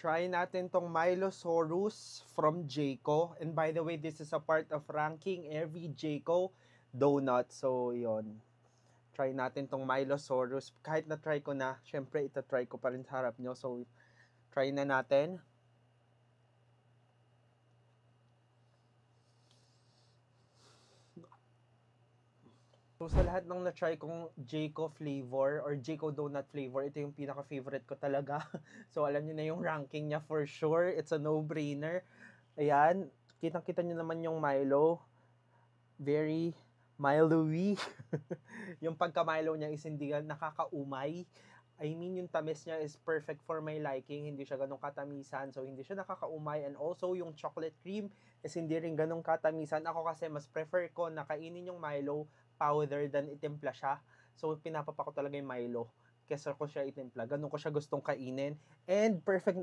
Try natin tong Milosaurus from Jayco. And by the way, this is a part of ranking every Jayco donut. So, yon. Try natin tong Milosaurus. Kahit na-try ko na, syempre ita-try ko pa rin sa harap nyo. So, try na natin. So, sa lahat ng na-try kong Jayco flavor or Jayco donut flavor, ito yung pinaka-favorite ko talaga. So, alam niyo na yung ranking niya for sure. It's a no-brainer. Ayan, kitang-kita niyo naman yung Milo. Very Milo-y. Yung pagka-Milo niya is hindi nakakaumay. I mean, yung tamis niya is perfect for my liking. Hindi siya ganun katamisan. So, hindi siya nakakaumay. And also, yung chocolate cream is hindi rin ganun katamisan. Ako kasi mas prefer ko na kainin yung Milo powder than itimpla siya. So, pinapapa ko talaga yung Milo kesa ko siya itimpla. Ganun ko siya gustong kainin. And perfect